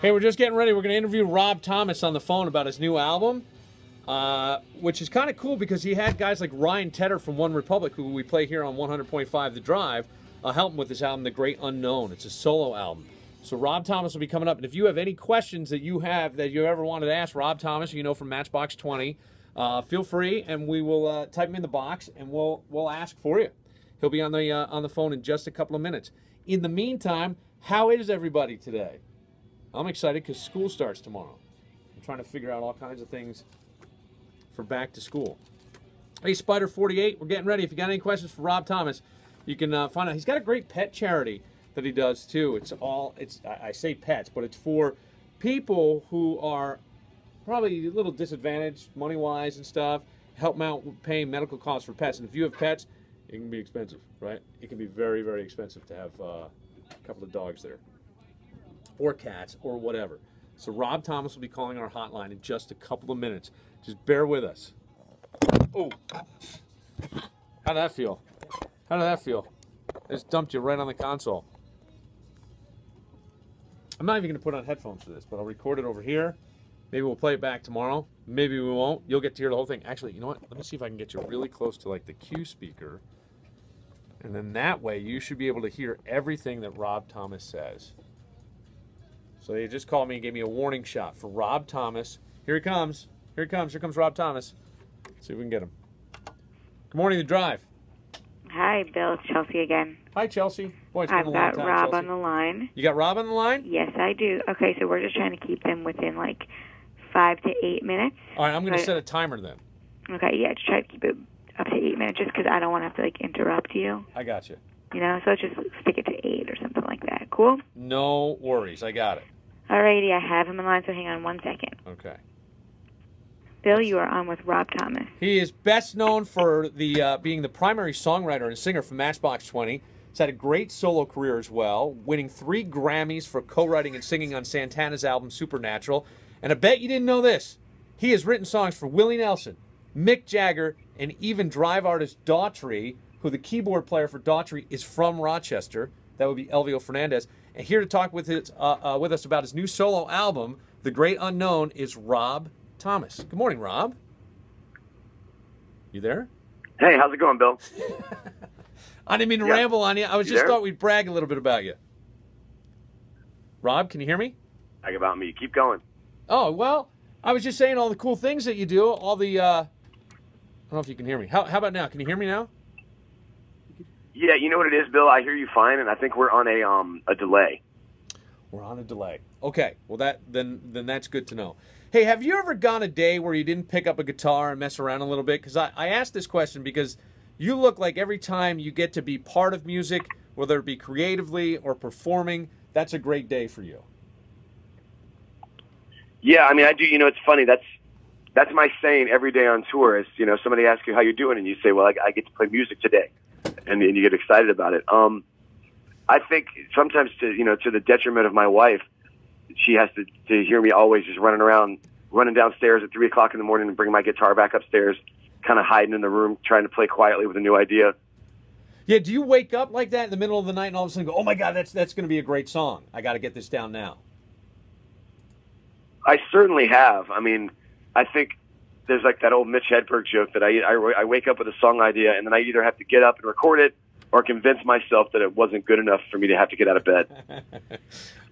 Hey, we're just getting ready. We're going to interview Rob Thomas on the phone about his new album, which is kind of cool because he had guys like Ryan Tedder from One Republic, who we play here on 100.5 The Drive, help him with this album, The Great Unknown. It's a solo album. So Rob Thomas will be coming up. And if you have any questions that you have that you ever wanted to ask Rob Thomas, you know, from Matchbox 20, feel free, and we will type them in the box, and we'll ask for you. He'll be on the phone in just a couple of minutes. In the meantime, how is everybody today? I'm excited because school starts tomorrow. I'm trying to figure out all kinds of things for back to school. Hey, Spider48, we're getting ready. If you got any questions for Rob Thomas, you can find out. He's got a great pet charity that he does too. I say pets, but it's for people who are probably a little disadvantaged money-wise and stuff. Help them out with paying medical costs for pets. And if you have pets, it can be expensive, right? It can be very, very expensive to have a couple of dogs there, or cats, or whatever. So Rob Thomas will be calling our hotline in just a couple of minutes. Just bear with us. Oh, how'd that feel? How did that feel? I just dumped you right on the console. I'm not even going to put on headphones for this, but I'll record it over here. Maybe we'll play it back tomorrow. Maybe we won't. You'll get to hear the whole thing. Actually, you know what? Let me see if I can get you really close to like the Q speaker. And then that way you should be able to hear everything that Rob Thomas says. So they just called me and gave me a warning shot for Rob Thomas. Here he comes. Here he comes. Here comes Rob Thomas. Let's see if we can get him. Good morning, The Drive. Hi, Bill. It's Chelsea again. Hi, Chelsea. Boy, it's been a long I've got time, Rob Chelsea. on the line. You got Rob on the line? Yes, I do. Okay, so we're just trying to keep them within like 5 to 8 minutes. All right, I'm going to set a timer then. Okay, yeah, just try to keep it up to 8 minutes just because I don't want to have to like interrupt you. I got you. You know, so just stick it to 8 or something like that. Cool? No worries. I got it. Alrighty, I have him in line, so hang on 1 second. Okay. Bill, you are on with Rob Thomas. He is best known for being the primary songwriter and singer for Matchbox 20. He's had a great solo career as well, winning 3 Grammys for co-writing and singing on Santana's album Supernatural. And I bet you didn't know this. He has written songs for Willie Nelson, Mick Jagger, and even Drive artist Daughtry, who the keyboard player for Daughtry is from Rochester. That would be Elvio Fernandez. And here to talk with us about his new solo album, The Great Unknown, is Rob Thomas. Good morning, Rob. You there? Hey, how's it going, Bill? I didn't mean to ramble on you. I just thought we'd brag a little bit about you. Rob, can you hear me? Brag about me. Keep going. Oh, well, I was just saying all the cool things that you do, all the, I don't know if you can hear me. How about now? Can you hear me now? Yeah, you know what it is, Bill? I hear you fine, and I think we're on a delay. We're on a delay. Okay, well, then that's good to know. Hey, have you ever gone a day where you didn't pick up a guitar and mess around a little bit? Because I asked this question because you look like every time you get to be part of music, whether it be creatively or performing, that's a great day for you. Yeah, I mean, I do. You know, it's funny. That's my saying every day on tour is, you know, somebody asks you how you're doing, and you say, well, I get to play music today, and you get excited about it. I think sometimes to the detriment of my wife, she has to hear me always just running downstairs at 3 o'clock in the morning and bring my guitar back upstairs, kind of hiding in the room, trying to play quietly with a new idea. Yeah, do you wake up like that in the middle of the night and all of a sudden go, oh my God, that's going to be a great song. I got to get this down now. I certainly have. I mean, I think there's like that old Mitch Hedberg joke that I wake up with a song idea and then I either have to get up and record it or convince myself that it wasn't good enough for me to have to get out of bed.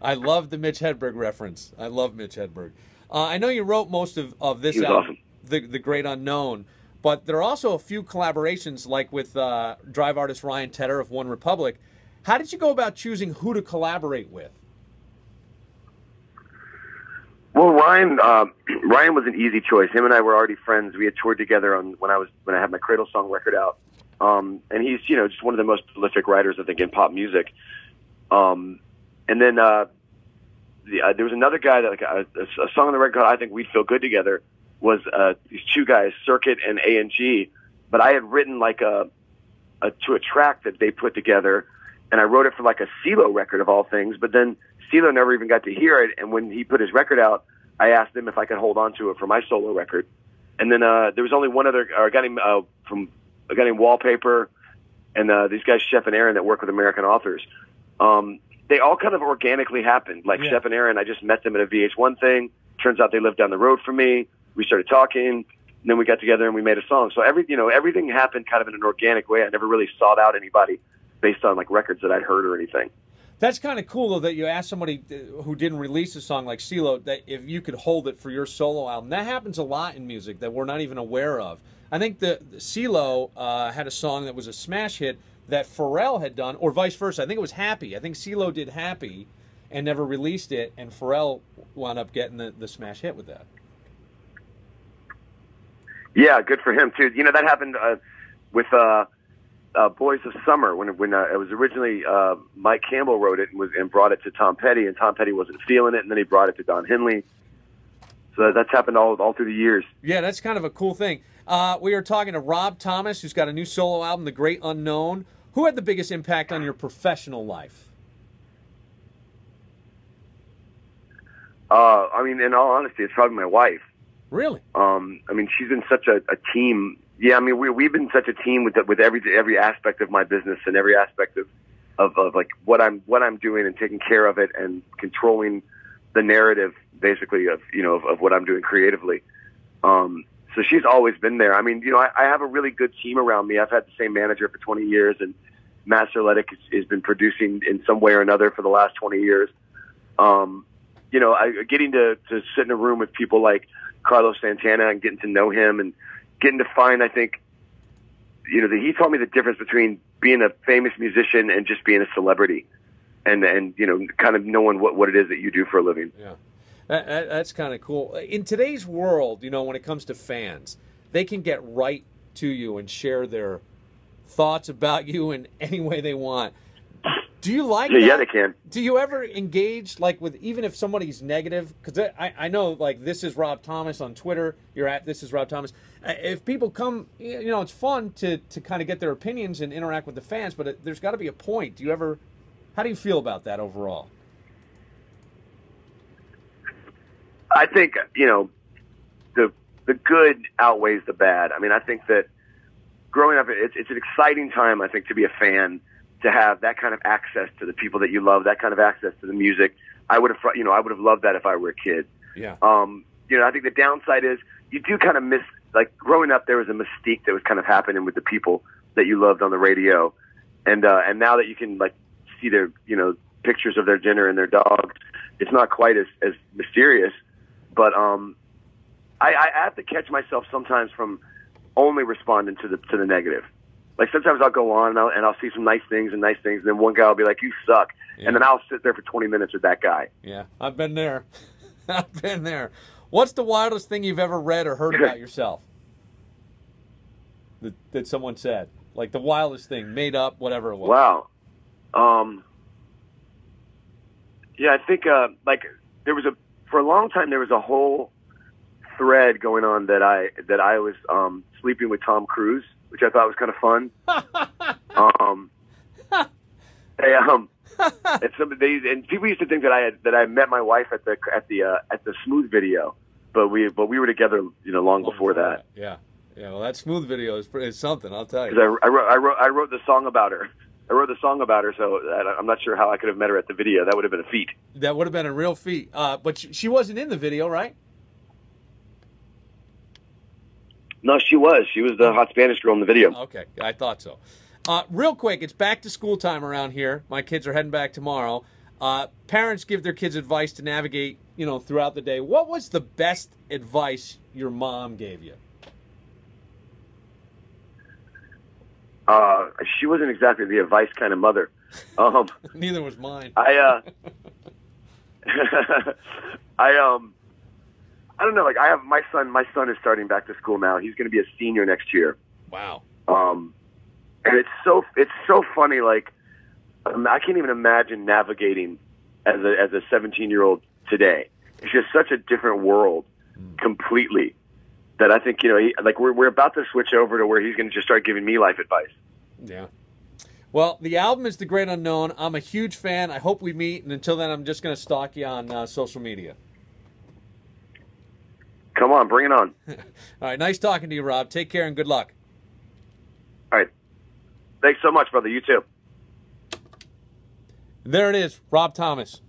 I love the Mitch Hedberg reference. I love Mitch Hedberg. I know you wrote most of this awesome. album, The Great Unknown, but there are also a few collaborations like with Drive artist Ryan Tedder of One Republic. How did you go about choosing who to collaborate with? Well, Ryan was an easy choice. Him and I were already friends. We had toured together when I had my Cradle Song record out. And he's, just one of the most prolific writers, I think, in pop music. And then there was another guy that a song on the record called I Think We'd Feel Good Together was these two guys, Circuit and A&G. But I had written to a track that they put together, and I wrote it for like a CeeLo record of all things. But then CeeLo never even got to hear it, and when he put his record out, I asked him if I could hold on to it for my solo record. And then there was only one other a guy named Wallpaper, and these guys, Chef and Aaron, that work with American authors. they all kind of organically happened. Like Shep and Aaron, I just met them at a VH1 thing. Turns out they lived down the road from me. We started talking, and then we got together and we made a song. So everything happened kind of in an organic way. I never really sought out anybody based on like records that I'd heard or anything. That's kind of cool, though, that you asked somebody who didn't release a song like CeeLo that if you could hold it for your solo album. That happens a lot in music that we're not even aware of. I think that CeeLo had a song that was a smash hit that Pharrell had done, or vice versa. I think it was Happy. I think CeeLo did Happy and never released it, and Pharrell wound up getting the smash hit with that. Yeah, good for him, too. You know, that happened with Boys of Summer when it was originally Mike Campbell wrote it and brought it to Tom Petty, and Tom Petty wasn't feeling it, and then he brought it to Don Henley. So that's happened all through the years. Yeah, that's kind of a cool thing. We are talking to Rob Thomas, who's got a new solo album, The Great Unknown. Who had the biggest impact on your professional life? I mean, in all honesty, it's probably my wife. Really? I mean, she's been such a team. Yeah, I mean, we've been such a team with every aspect of my business and every aspect of like what I'm doing and taking care of it and controlling the narrative, basically of what I'm doing creatively. So she's always been there. I mean, I have a really good team around me. I've had the same manager for 20 years, and Matt Serletic has been producing in some way or another for the last 20 years. Getting to sit in a room with people like Carlos Santana and getting to know him and getting to find, I think, he taught me the difference between being a famous musician and just being a celebrity, and kind of knowing what it is that you do for a living. Yeah. That's kind of cool. In today's world, when it comes to fans, they can get right to you and share their thoughts about you in any way they want. Do you like that? Yeah, they can. Do you ever engage, like, with, even if somebody's negative? Because I know, like, This Is Rob Thomas on Twitter. You're at This Is Rob Thomas. If people come, it's fun to kind of get their opinions and interact with the fans, but there's got to be a point. How do you feel about that overall? I think, the good outweighs the bad. I mean, I think that growing up, it's an exciting time, I think, to be a fan, to have that kind of access to the people that you love, that kind of access to the music. I would have loved that if I were a kid. Yeah. I think the downside is you do kind of miss, like, growing up, there was a mystique that was kind of happening with the people that you loved on the radio. And now that you can, like, see their, pictures of their dinner and their dogs, it's not quite as mysterious. But I have to catch myself sometimes from only responding to the negative. Like, sometimes I'll go on and I'll see some nice things, and then one guy will be like, "You suck," and then I'll sit there for 20 minutes with that guy. Yeah, I've been there. I've been there. What's the wildest thing you've ever read or heard about yourself that someone said? Like, the wildest thing, made up, whatever it was. Wow. Yeah, I think for a long time there was a whole thread going on that I was sleeping with Tom Cruise, which I thought was kind of fun. And people used to think that I met my wife at the Smooth video, but we were together long before that. Yeah. Well, that Smooth video is something, I'll tell you. Because I wrote the song about her. So I'm not sure how I could have met her at the video. That would have been a feat. That would have been a real feat. But she wasn't in the video, right? No, she was. She was the hot Spanish girl in the video. Okay, I thought so. Real quick, it's back to school time around here. My kids are heading back tomorrow. Parents give their kids advice to navigate, throughout the day. What was the best advice your mom gave you? She wasn't exactly the advice kind of mother. Neither was mine. I don't know. Like, I have my son. My son is starting back to school now. He's going to be a senior next year. Wow. And it's so funny. Like, I can't even imagine navigating as a 17-year-old today. It's just such a different world completely. That I think, we're about to switch over to where he's going to just start giving me life advice. Yeah. Well, the album is The Great Unknown. I'm a huge fan. I hope we meet. And until then, I'm just going to stalk you on social media. Come on, bring it on. All right. Nice talking to you, Rob. Take care and good luck. All right. Thanks so much, brother. You too. There it is, Rob Thomas.